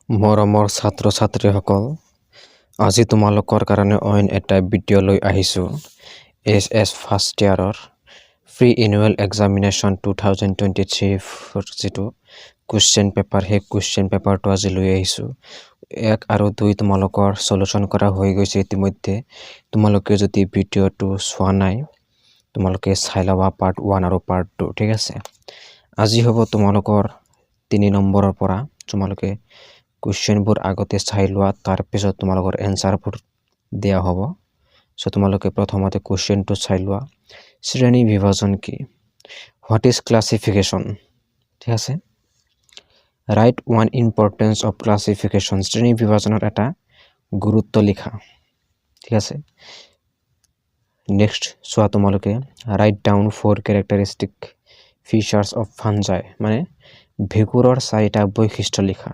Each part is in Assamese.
মৰমৰ ছাত্ৰ ছাত্ৰীসকল, আজি তোমালোকৰ কাৰণে অইন এটা ভিডিঅ' লৈ আহিছোঁ। এছ ফাৰ্ষ্ট ইয়াৰৰ প্ৰি এনুৱেল এক্সামিনেশ্যন 2023 যিটো কুৱেশ্যন পেপাৰ, সেই কুৱেশ্যন পেপাৰটো আজি লৈ আহিছোঁ। 1 আৰু 2 তোমালোকৰ চলিউশ্যন কৰা হৈ গৈছে ইতিমধ্যে। তোমালোকে যদি ভিডিঅ'টো চোৱা নাই, তোমালোকে চাই ল'বা পাৰ্ট 1 আৰু পাৰ্ট 2, ঠিক আছে। আজি হ'ব তোমালোকৰ 3 নম্বৰৰ পৰা। তোমালোকে কুৱেশ্যনবোৰ আগতে চাই লোৱা, তাৰপিছত তোমালোকৰ এনচাৰবোৰ দিয়া হ'ব। চ' তোমালোকে প্ৰথমতে কুৱেশ্যনটো চাই লোৱা। শ্ৰেণী বিভাজন কি? What is classification? ঠিক আছে। Right one importance of classification. শ্ৰেণী বিভাজনৰ এটা গুৰুত্ব লিখা, ঠিক আছে। নেক্সট চোৱা তোমালোকে, right down 4 characteristic features of fungi, মানে ভেঁকুৰৰ 4টা বৈশিষ্ট্য লিখা।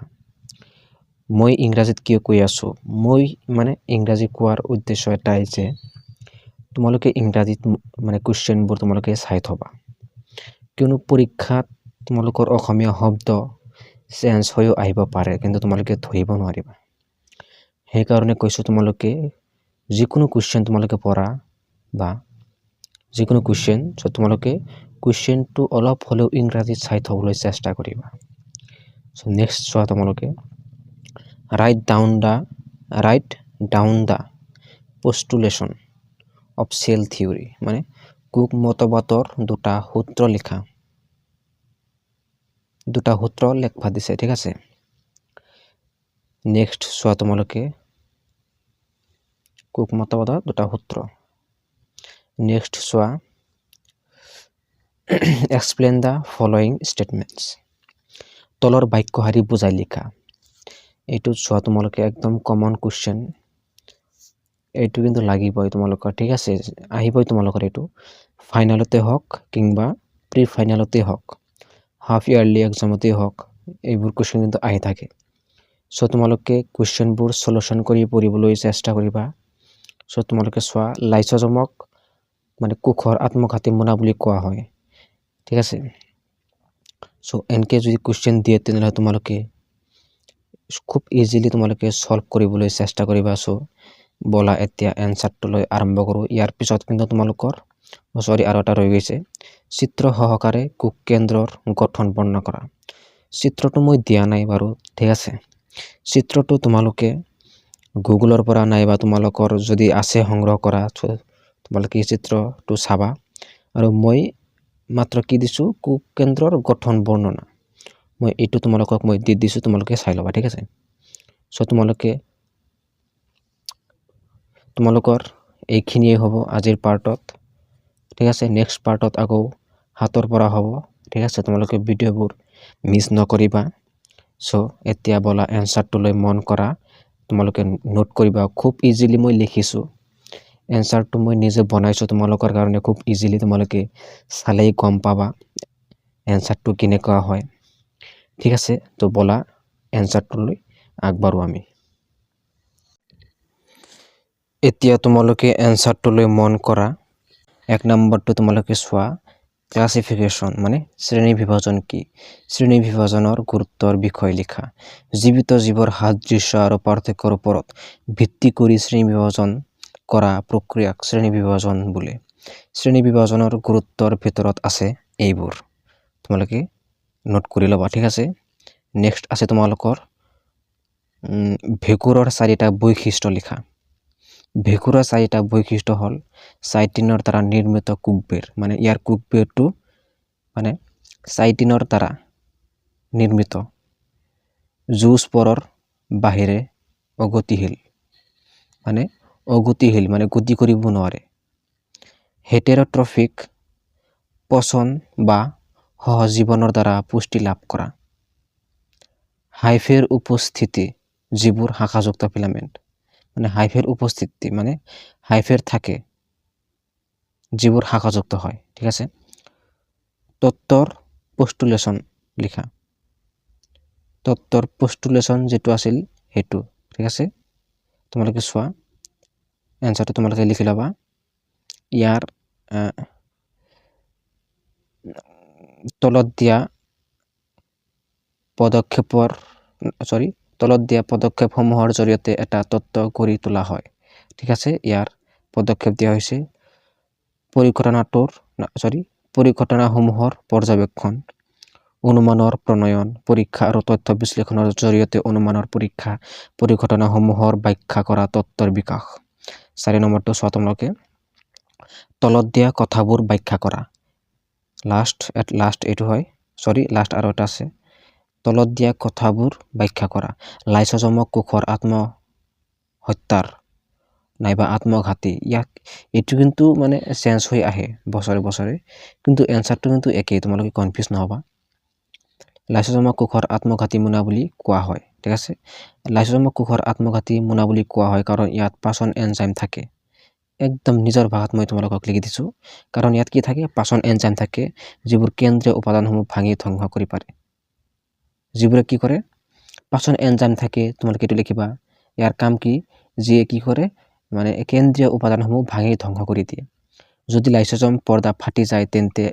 মই ইংৰাজীত কিয় কৈ আছোঁ? মই মানে ইংৰাজী কোৱাৰ উদ্দেশ্য এটাই যে তোমালোকে ইংৰাজীত মানে কুৱেশ্যনবোৰ তোমালোকে চাই থবা, কিয়নো পৰীক্ষাত তোমালোকৰ অসমীয়া শব্দ চেঞ্জ হৈও আহিব পাৰে, কিন্তু তোমালোকে ধৰিব নোৱাৰিবা। সেইকাৰণে কৈছোঁ, তোমালোকে যিকোনো কুৱেশ্যন তোমালোকে পঢ়া বা যিকোনো কুৱেশ্যন, চ' তোমালোকে কুৱেশ্যনটো অলপ হ'লেও ইংৰাজীত চাই থ'বলৈ চেষ্টা কৰিবা। চ' নেক্সট চোৱা তোমালোকে, Write down the postulation of cell theory, মানে কুক মতবাদৰ দুটা সূত্ৰ লিখা। দুটা সূত্ৰ লিখবা দিছে, ঠিক আছে। নেক্সট চোৱা তোমালোকে, কুক মতবাদৰ দুটা সূত্ৰ। নেক্সট চোৱা, এক্সপ্লেইন দ্য ফলোয়িং ষ্টেটমেণ্টছ, তলৰ বাক্যশাৰী বুজাই লিখা। এইটো চোৱা তোমালোকে একদম কমন কুৱেশ্যন, এইটো কিন্তু লাগিবই তোমালোকৰ, ঠিক আছে। আহিবই তোমালোকৰ এইটো, ফাইনেলতে হওক কিংবা প্ৰি ফাইনেলতে হওক, হাফ ইয়াৰলি এক্সামতেই হওক, এইবোৰ কুৱেশ্যন কিন্তু আহি থাকে। চ' তোমালোকে কুৱেশ্যনবোৰ চলিউশ্যন কৰি পঢ়িবলৈ চেষ্টা কৰিবা। চ' তোমালোকে চোৱা, লাইচ'জমক মানে কোষৰ আত্মঘাতী মোনা বুলি কোৱা হয়, ঠিক আছে। চ' এনেকৈ যদি কুৱেশ্যন দিয়ে, তেনেহ'লে তোমালোকে খুব ইজিলি তোমালোকে সলভ কৰিবলৈ চেষ্টা কৰিবা। চ' ব'লা এতিয়া এনচাৰটোলৈ আৰম্ভ কৰোঁ। ইয়াৰ পিছত কিন্তু তোমালোকৰ আৰু এটা ৰৈ গৈছে, চিত্ৰ সহকাৰে কোষ কেন্দ্ৰৰ গঠন বৰ্ণনা কৰা। চিত্ৰটো মই দিয়া নাই বাৰু, ঠিক আছে। চিত্ৰটো তোমালোকে গুগলৰ পৰা নাইবা তোমালোকৰ যদি আছে সংগ্ৰহ কৰা, তোমালোকে এই চিত্ৰটো চাবা। আৰু মই মাত্ৰ কি দিছোঁ, কোষ কেন্দ্ৰৰ গঠন বৰ্ণনা, মই এইটো তোমালোকক মই দি দিছোঁ, তোমালোকে চাই ল'বা, ঠিক আছে। চ' তোমালোকৰ এইখিনিয়ে হ'ব আজিৰ পাৰ্টত, ঠিক আছে। নেক্সট পাৰ্টত আকৌ হাতৰ পৰা হ'ব, ঠিক আছে। তোমালোকে ভিডিঅ'বোৰ মিছ নকৰিবা। চ' এতিয়া ব'লা এনচাৰটোলৈ মন কৰা, তোমালোকে নোট কৰিবা। খুব ইজিলি মই লিখিছোঁ, এনচাৰটো মই নিজে বনাইছোঁ তোমালোকৰ কাৰণে। খুব ইজিলি তোমালোকে চালেই গম পাবা এনচাৰটো কেনেকুৱা হয়, ঠিক আছে। তো ব'লা এনচাৰটোলৈ আগবাঢ়ো আমি। এতিয়া তোমালোকে এনচাৰটোলৈ মন কৰা। 1 নম্বৰটো তোমালোকে চোৱা, ক্লাছিফিকেশ্যন মানে শ্ৰেণী বিভাজন কি? শ্ৰেণী বিভাজনৰ গুৰুত্বৰ বিষয়ে লিখা। জীৱিত জীৱৰ সাদৃশ্য আৰু পাৰ্থক্যৰ ওপৰত ভিত্তি কৰি শ্ৰেণী বিভাজন কৰা প্ৰক্ৰিয়াক শ্ৰেণী বিভাজন বোলে। শ্ৰেণী বিভাজনৰ গুৰুত্বৰ ভিতৰত আছে এইবোৰ, তোমালোকে নোট কৰি ল'বা, ঠিক আছে। নেক্সট আছে তোমালোকৰ ভেঁকুৰৰ 4টা বৈশিষ্ট্য লিখা। ভেঁকুৰৰ 4টা বৈশিষ্ট্য হ'ল, চাইটিনৰ দ্বাৰা নিৰ্মিত কোষবেৰ, মানে ইয়াৰ কোষবেৰটো মানে চাইটিনৰ দ্বাৰা নিৰ্মিত, জুস্পৰৰ বাহিৰে অগতিশীল, মানে গতি কৰিব নোৱাৰে। হেটেৰট্ৰফিক, পচন বা সহজীৱনৰ দ্বাৰা পুষ্টি লাভ কৰা। হাইফেৰ উপস্থিতি, যিবোৰ শাখাযুক্ত ফিলামেণ্ট, মানে হাইফেৰ উপস্থিতি মানে হাইফেৰ থাকে, যিবোৰ শাখাযুক্ত হয়, ঠিক আছে। তত্ত্বৰ পষ্টুলেশ্যন লিখা। তত্ত্বৰ পষ্টুলেশ্যন যিটো আছিল সেইটো, ঠিক আছে। তোমালোকে চোৱা, এনচাৰটো তোমালোকে লিখি ল'বা। ইয়াৰ তলত দিয়া তলত দিয়া পদক্ষেপসমূহৰ জৰিয়তে এটা তত্ত্ব গঢ়ি তোলা হয়। ঠিক আছে, ইয়াৰ পদক্ষেপ দিয়া হৈছে পৰিঘটনাসমূহৰ পৰ্যবেক্ষণ, অনুমানৰ প্ৰণয়ন, পৰীক্ষা আৰু তথ্য বিশ্লেষণৰ জৰিয়তে অনুমানৰ পৰীক্ষা, পৰিঘটনাসমূহৰ ব্যাখ্যা কৰা তত্ত্বৰ বিকাশ। 4 নম্বৰটো চোৱা তোমালোকে, তলত দিয়া কথাবোৰ ব্যাখ্যা কৰা। লাষ্ট এইটো হয়, লাষ্ট আৰু এটা আছে। তলত দিয়া কথাবোৰ ব্যাখ্যা কৰা। লাইচোজমক কোষৰ আত্মহত্যাৰ নাইবা আত্মঘাতী, এইটো কিন্তু মানে চেঞ্জ হৈ আহে বছৰে বছৰে, কিন্তু এনচাৰটো কিন্তু একেই, তোমালোকে কনফিউজ নহবা। লাইচোজমক কোষৰ আত্মঘাতী মোনা বুলি কোৱা হয়। ঠিক আছে, লাইচোজমক কোষৰ আত্মঘাতী মোনা বুলি কোৱা হয় কাৰণ ইয়াত পাচন এনজাইম থাকে। একদম নিজৰ ভাষাত মই তোমালোকক লিখি দিছোঁ, কাৰণ ইয়াত কি থাকে, পাচন এনজাইম থাকে, যিবোৰ কেন্দ্ৰীয় উপাদানসমূহ ভাঙি ধ্বংস কৰি পাৰে। যিবোৰে কি কৰে, পাচন এনজাইম থাকে, তোমালোকে এইটো লিখিবা। ইয়াৰ কাম কি, যিয়ে কি কৰে, মানে কেন্দ্ৰীয় উপাদানসমূহ ভাঙি ধ্বংস কৰি দিয়ে। যদি লাইচোজম পৰ্দা ফাটি যায়, তেন্তে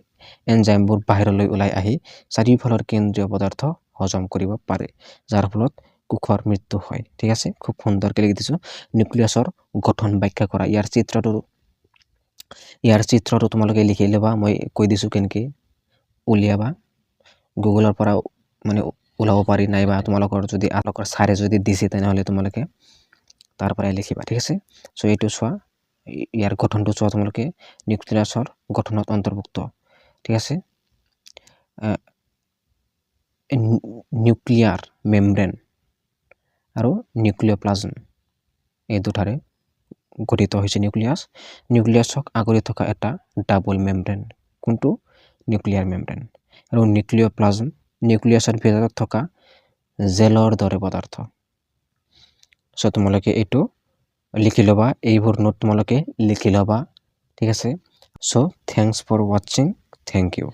এনজাইমবোৰ বাহিৰলৈ ওলাই আহি চাৰিওফালৰ কেন্দ্ৰীয় পদাৰ্থ হজম কৰিব পাৰে, যাৰ ফলত কোষৰ মৃত্যু হয়। ঠিক আছে, খুব সুন্দৰকৈ লিখি দিছোঁ। নিউক্লিয়াছৰ গঠন ব্যাখ্যা কৰা। ইয়াৰ চিত্ৰটো তোমালোকে লিখি ল'বা, মই কৈ দিছোঁ কেনেকৈ উলিয়াবা। গুগলৰ পৰা মানে ওলাব পাৰি, নাইবা তোমালোকৰ যদি ছাৰে যদি দিছে তেনেহ'লে তোমালোকে তাৰ পৰাই লিখিবা। ঠিক আছে, এইটো চোৱা, ইয়াৰ গঠনটো চোৱা তোমালোকে, নিউক্লিয়াছৰ গঠনত অন্তৰ্ভুক্ত। ঠিক আছে, নিউক্লিয়াৰ মেমব্ৰেন আৰু নিউক্লিয়প্লাজম, এই দুটাৰে গঠিত হৈছে নিউক্লিয়াছ। নিউক্লিয়াছক আগুৰি থকা এটা ডাবল মেমব্ৰেন, কোনটো, নিউক্লিয়াৰ মেমব্ৰেন। আৰু নিউক্লিয়প্লাজম, নিউক্লিয়াছৰ ভিতৰত থকা জেলৰ দৰে পদাৰ্থ। তোমালোকে এইটো লিখি ল'বা, এইবোৰ নোট তোমালোকে লিখি ল'বা। ঠিক আছে, থেংকছ ফৰ ৱাচিং, থেংক ইউ।